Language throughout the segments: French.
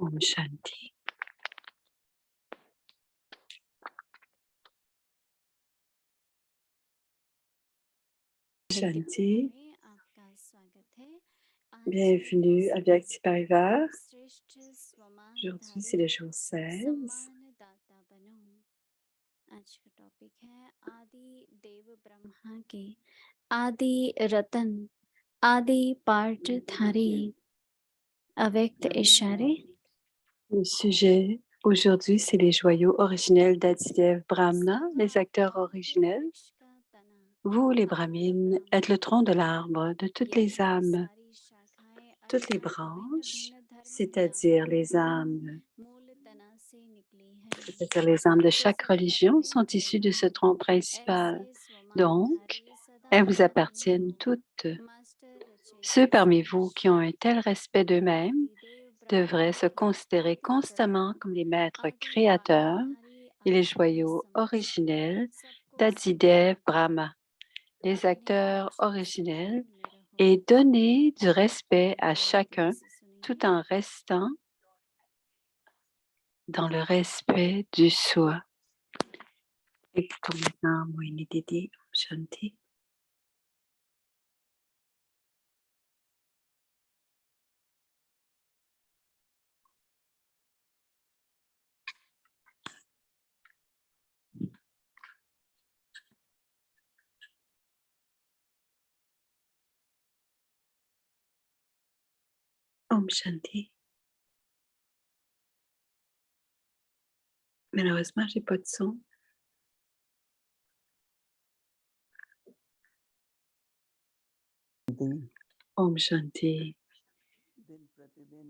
Om Shanti. Shanti. Bienvenue à Vyakti Parivar. Aujourd'hui, c'est le jour 16. आज का टॉपिक है आदि देव ब्रह्मा के आदि रतन आदि पाठधारी अव्यक्त इशारे. Le sujet aujourd'hui, c'est les joyaux originels d'Adidev Brahmana, les acteurs originels. Vous, les brahmines, êtes le tronc de l'arbre de toutes les âmes. Toutes les branches, c'est-à-dire les âmes de chaque religion, sont issues de ce tronc principal. Donc, elles vous appartiennent toutes. Ceux parmi vous qui ont un tel respect d'eux-mêmes devraient se considérer constamment comme les maîtres créateurs et les joyaux originels d'Adidev Brahma, les acteurs originels, et donner du respect à chacun tout en restant dans le respect du soi. Écoutons maintenant Moini Didi, Shanti. Om Shanti. Malheureusement, j'ai pas de son. Om Shanti. दिन प्रतिदिन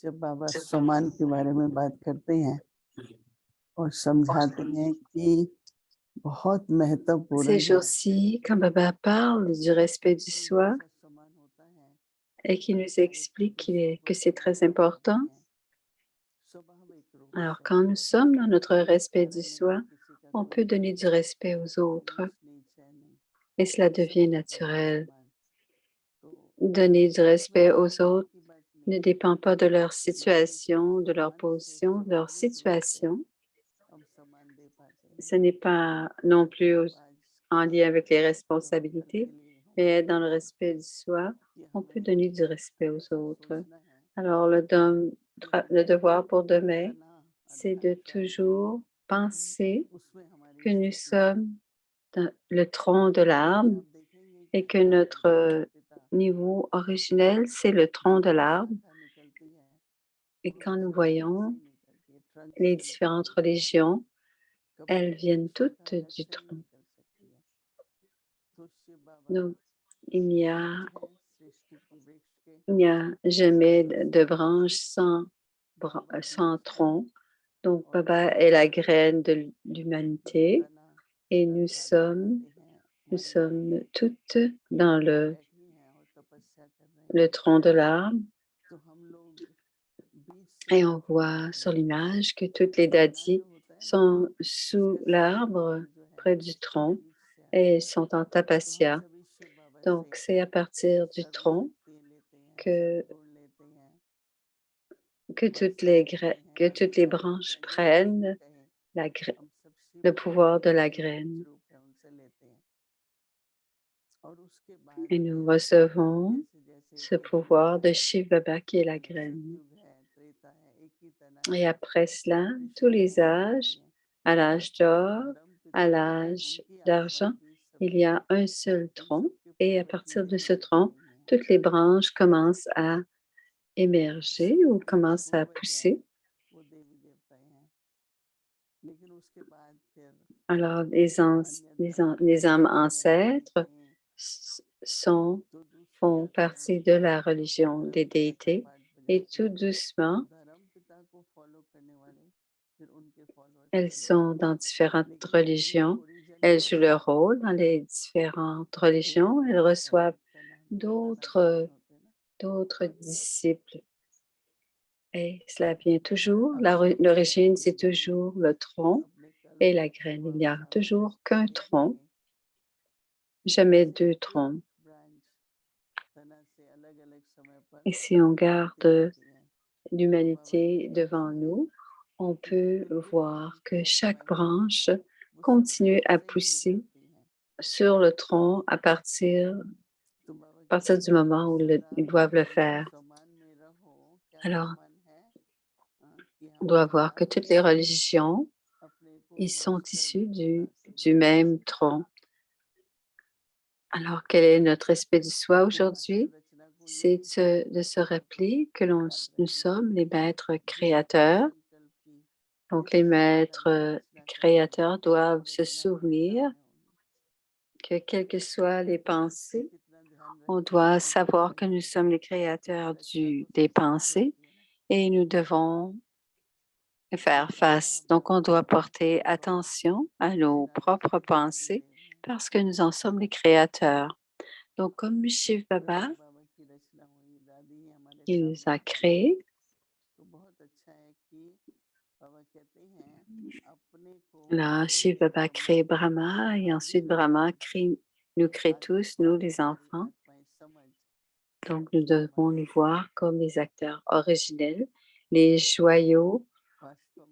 जब बाबा सम्मान के बारे में बात करते हैं और समझाते हैं कि बहुत महत्वपूर्ण Ces jours-ci, quand Baba parle du respect du soi et qu'il nous explique que c'est très important, alors quand nous sommes dans notre respect du soi, on peut donner du respect aux autres et cela devient naturel. Donner du respect aux autres ne dépend pas de leur situation, de leur position, de leur situation. Ce n'est pas non plus en lien avec les responsabilités, mais dans le respect du soi, on peut donner du respect aux autres. Alors, le devoir pour demain, c'est de toujours penser que nous sommes dans le tronc de l'arbre et que notre niveau originel, c'est le tronc de l'arbre. Et quand nous voyons les différentes religions, elles viennent toutes du tronc. Donc, il n'y a jamais de branche sans tronc. Donc, Baba est la graine de l'humanité et nous sommes toutes dans le tronc de l'arbre. Et on voit sur l'image que toutes les dadis sont sous l'arbre, près du tronc, et sont en tapasya. Donc, c'est à partir du tronc que toutes les branches prennent le pouvoir de la graine. Et nous recevons ce pouvoir de Shiv Baba qui est la graine. Et après cela, tous les âges, à l'âge d'or, à l'âge d'argent, il y a un seul tronc. Et à partir de ce tronc, toutes les branches commencent à émerger ou commencent à pousser. Alors, les âmes ancêtres font partie de la religion des déités et tout doucement, elles sont dans différentes religions. Elles jouent leur rôle dans les différentes religions. Elles reçoivent d'autres disciples. Et cela vient toujours, l'origine, c'est toujours le tronc et la graine. Il n'y a toujours qu'un tronc, jamais deux troncs. Et si on garde l'humanité devant nous, on peut voir que chaque branche continue à pousser sur le tronc à partir du moment où ils doivent le faire. Alors, on doit voir que toutes les religions, ils sont issus du même tronc. Alors, quel est notre respect du soi aujourd'hui? C'est de se rappeler que nous sommes les maîtres créateurs. Donc, les maîtres créateurs doivent se souvenir que quelles que soient les pensées, on doit savoir que nous sommes les créateurs des pensées et nous devons faire face. Donc, on doit porter attention à nos propres pensées parce que nous en sommes les créateurs. Donc, comme Shiv Baba, il nous a créés, là, Shiv Baba crée Brahma et ensuite Brahma nous crée tous, nous les enfants. Donc, nous devons nous voir comme les acteurs originels, les joyaux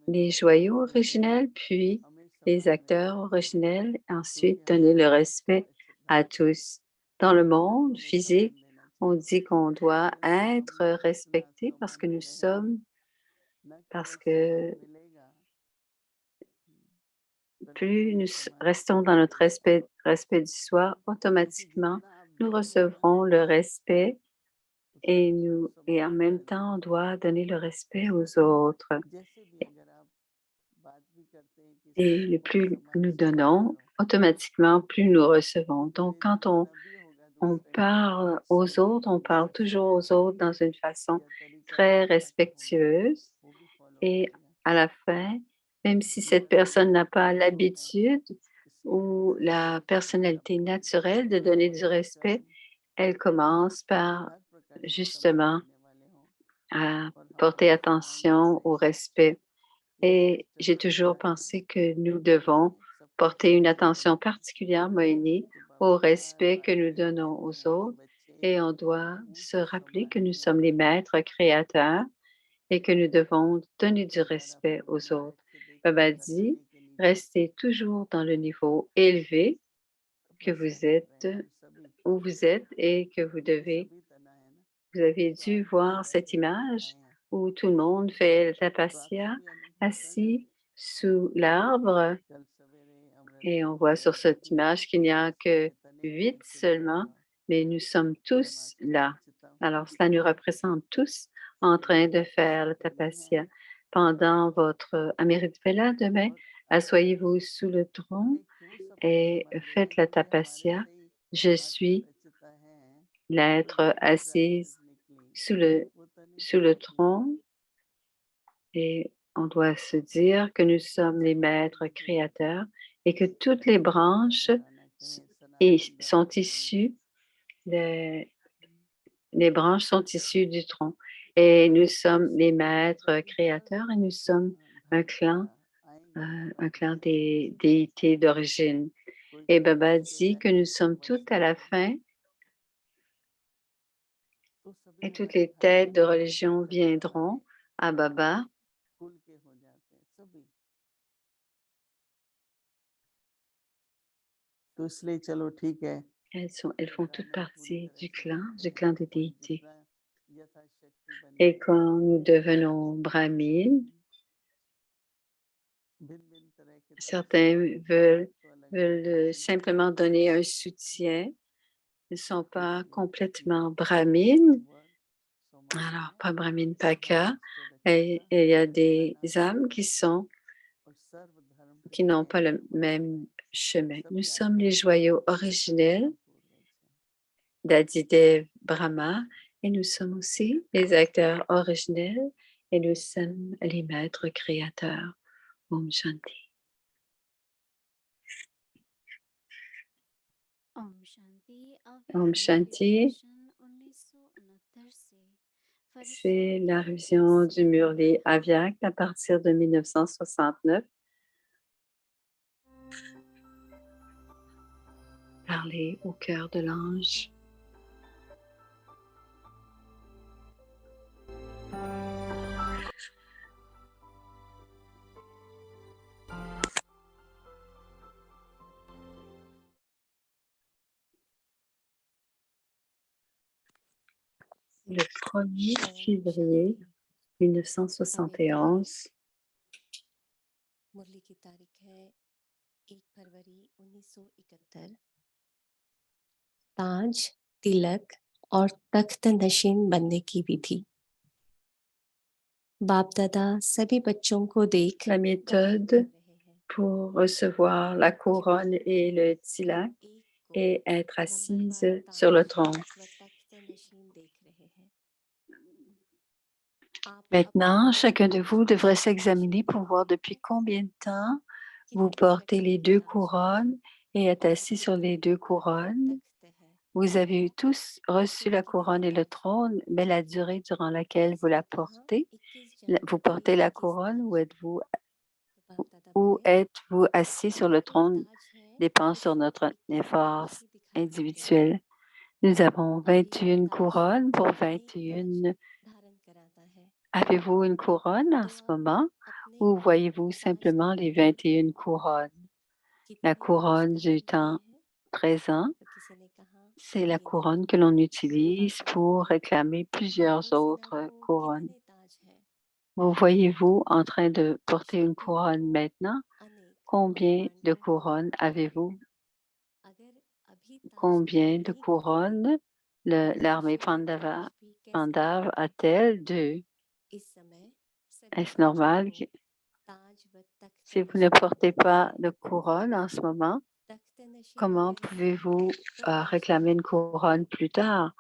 originels, puis les acteurs originels, ensuite donner le respect à tous. Dans le monde physique, on dit qu'on doit être respecté parce que plus nous restons dans notre respect du soi, automatiquement, nous recevrons le respect et en même temps, on doit donner le respect aux autres. Et le plus nous donnons, automatiquement, plus nous recevons. Donc, quand on parle aux autres, on parle toujours aux autres dans une façon très respectueuse. Et à la fin, même si cette personne n'a pas l'habitude ou la personnalité naturelle de donner du respect, elle commence par justement à porter attention au respect. Et j'ai toujours pensé que nous devons porter une attention particulière, Moïni, au respect que nous donnons aux autres. Et on doit se rappeler que nous sommes les maîtres créateurs et que nous devons donner du respect aux autres. Baba dit, restez toujours dans le niveau élevé que vous êtes, où vous êtes et que vous avez dû voir cette image où tout le monde fait le tapasya assis sous l'arbre et on voit sur cette image qu'il n'y a que 8 seulement, mais nous sommes tous là. Alors, cela nous représente tous en train de faire le tapasya. Pendant votre Amrit Vela demain, asseyez-vous sous le tronc et faites la tapasya. Je suis l'être assise sous le tronc et on doit se dire que nous sommes les maîtres créateurs et que toutes les branches sont issues les branches sont issues du tronc et nous sommes les maîtres créateurs et nous sommes un clan des déités d'origine. Et Baba dit que nous sommes toutes à la fin et toutes les têtes de religion viendront à Baba. Elles font toutes partie du clan des déités. Et quand nous devenons brahmines, certains veulent simplement donner un soutien, ne sont pas complètement brahmines. Alors, pas brahmine paka. Et il y a des âmes qui n'ont pas le même chemin. Nous sommes les joyaux originels d'Adidev Brahma et nous sommes aussi les acteurs originels et nous sommes les maîtres créateurs. Om Shanti. Om Shanti. C'est la révision du Murli Avyak à partir de 1969. Parler au cœur de l'ange. Le 1er février 1971, मुरली की तारीख है 1 फरवरी 1971। ताज, तिलक और तख्त नशीन बनने की विधि। बाप दादा सभी बच्चों को देख la गवाह méthode कर रहे हैं pour recevoir la couronne et le tilak एक को et être assise नंबरवार sur le ताज trône. व तख्त नशीन देख रहे हैं। आप Maintenant, अपने chacun de vous तख्त devrait नशीन s'examiner pour voir देखते depuis हैं। combien de temps vous कितनी portez शक्ति les के deux ताज हैं couronnes et êtes और assis sur les कितनी deux ताकत couronnes. तख्त है। Vous avez tous reçu la couronne et le trône, mais la durée durant laquelle vous la किसी ने कहा portez, 21 vous जनवरी portez la 21 couronne ou ताज। êtes-vous तो बाप दादा ou बोले êtes-vous assis sur le जितने trône ताज हैं dépend sur उसी notre की effort क्वालिटी दिखाई देती है। individuel. Nous avons और ये 21 ताज couronnes pour एक ताज 21. धारण कराता है। Avez-vous une couronne en तो ce आप moment अपने ou voyez-vous ताज simplement les दिखाइए। 21 couronnes? La कितने ताज couronne धारण du किए temps हैं? présent, तो किसी ने कहा c'est la 3 couronne que l'on utilise बाप दादा pour बोले réclamer plusieurs आरुण सिन्हा autres को couronnes. कितने ताज हैं? Vous voyez-vous en train de porter une शक्तियों couronne को maintenant? अनेक और Combien de Pandav couronnes avez-vous? अगर अभी ताज Combien धारण de नहीं करेंगे couronnes तो l'armée ईश्वरीय Pandava, प्रवेश भी कैसे Pandav करेंगे? a-t-elle deux? इस समय सभी Est-ce बच्चों normal को que ताज व तख्त si vous ne नशीन portez दिखाते pas हैं। de couronne en ce moment, तख्त नशीन comment अगर pouvez-vous तो ताज réclamer une क्या होगा? couronne plus tard?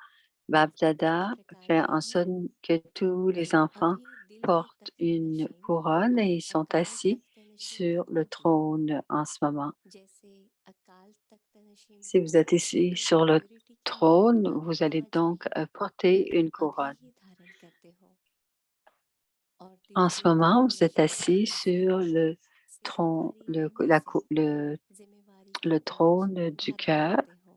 Bab कितने Dada प्रकार fait के en हैं? sorte que tous les enfants अभी दिल के portent तख्त une नशीन couronne et ils और sont काल assis तख्त नशीन sur बनने le की trône en ce moment. जैसे अकाल तख्त नशीन Si हो vous êtes ici तो sur le प्योरिटी की trône, अब vous allez ताज donc है porter une अभी couronne. ही धारण करते हो और दिल En ce के moment, तख्त vous êtes नशीन assis बनने से sur le trône, सेवादारी बनने से जिम्मेवारी का le ताज trône du धारण cœur. करते हो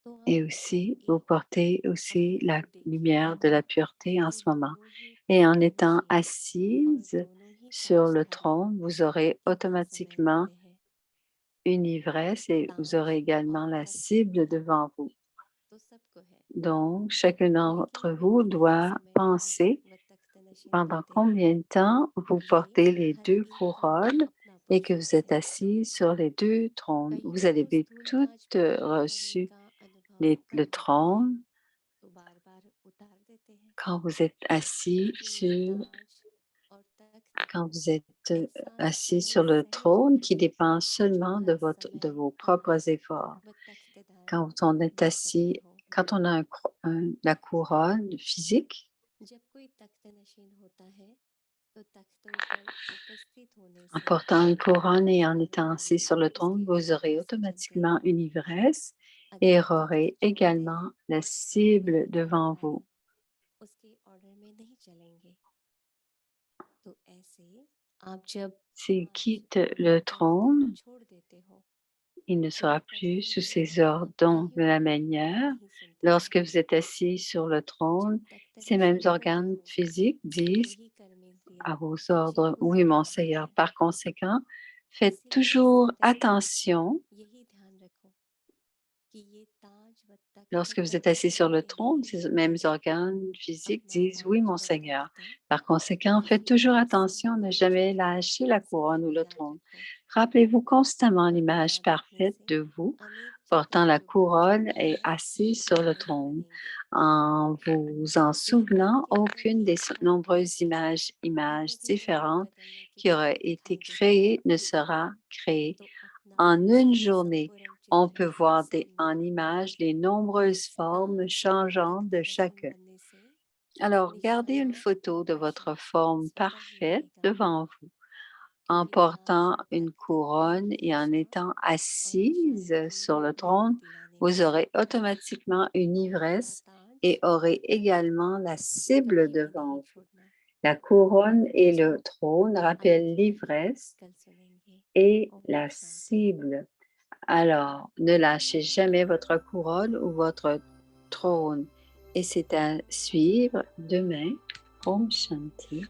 तो आप Et हर aussi, vous एक portez aussi अपने la को देखिए lumière de la pureté en कि ce moment. दोनों ही Et en तख्त étant नशीन और assise दोनों ही sur ताज le धारी trône, vous aurez एक ही समय में automatiquement हैं। une ivresse et vous aurez ताज également और la तख्त cible devant vous. तो सबको है Donc, chacun d'entre लेकिन vous कितने doit समय ताज penser व तख्त नशीन pendant बनते हैं combien de temps vous ये portez les हर deux एक का couronnes अपना et que vous process êtes है assis sur les deux trônes. कईयों Vous को avez स्थूल toutes ताज प्राप्त करने reçu का अनुभव le कम होता है trône तो बार बार उतार देते हैं quand vous êtes assis लेकिन ये sur ताज और तख्त quand vous êtes एहसास assis स्वयं sur le सहज trône है qui dépend जो seulement हर de समय vos आप propres efforts. व तख्त धारण Quand on est कर सकते assis, हो quand on a la couronne physique, जब कोई तख्त नशीन होता है तो तख्तों पर उपस्थित होने en से portant une couronne et en étant जिम्मेवारी assis sur le trône, उसके vous aurez हृदय से जलते automatiquement हैं une ivresse अगर et तख्त aurez छोड़ दें également la तो cible वही devant जिम्मेवारी vous. उसके ऑर्डर में नहीं चलेंगे तो ऐसे आप जब S'il ताज quitte व le तख्त को trône, छोड़ देते हो il ne तो ये sera plus कभी sous भी ses आप ordres. Donc, कईयों de la की manière, नहीं सुनते हैं lorsque vous êtes assis sur le जब trône, तख्त ces mêmes नशीन होते organes हो physiques तो disent यही कर्मेंद्रिय à vos चित ordres, को oui, mon संभालते Seigneur. हैं Par conséquent, faites इसीलिए toujours सदैव attention यही ध्यान रखो कि ये ताज व तख्त lorsque vous êtes assis sur कर्मेंद्रियों le के trône, लिए ces ही mêmes है organes physiques अपना disent oui, ताज mon व Seigneur. तख्त Par conséquent, faites अपने toujours attention, ne सिंदूर jamais जैसा lâcher la couronne सदैव ou le याद trône. रखो Rappelez-vous constamment और l'image याद रखने parfaite से de vous अनेक portant la चक्रायुग couronne जीवन et में assis sur le नहीं trône. बनेंगे En vous en इस मन souvenant के अंदर aucune ये des हर nombreuses एक images धीरे धीरे différentes बदलने की qui तरफ auraient été दिखाई देती है créées ne sera créée. तो अपना En une journée, संपूर्ण on चित्र peut voir en सामने images les nombreuses formes ताज व changeantes तख्त de नशीन chacun. बनने से Alors, gardez une निशाना photo de हमेशा votre forme स्वतः ही parfaite रहेगा devant vous en क्योंकि ताज portant व une तख्त एक couronne et en नशा étant और निशानी assise की sur le याद trône. दिलाने Vous वाले aurez हैं automatiquement une अपना ivresse ताज et aurez व également तख्त la cible कभी भी नहीं devant vous. छोड़ना La couronne et le trône आगे rappellent की कहानी l'ivresse कल सुनेंगे et ओम la शांति cible. Alors, ne lâchez jamais votre couronne ou votre trône. Et c'est à suivre demain. Om Shanti.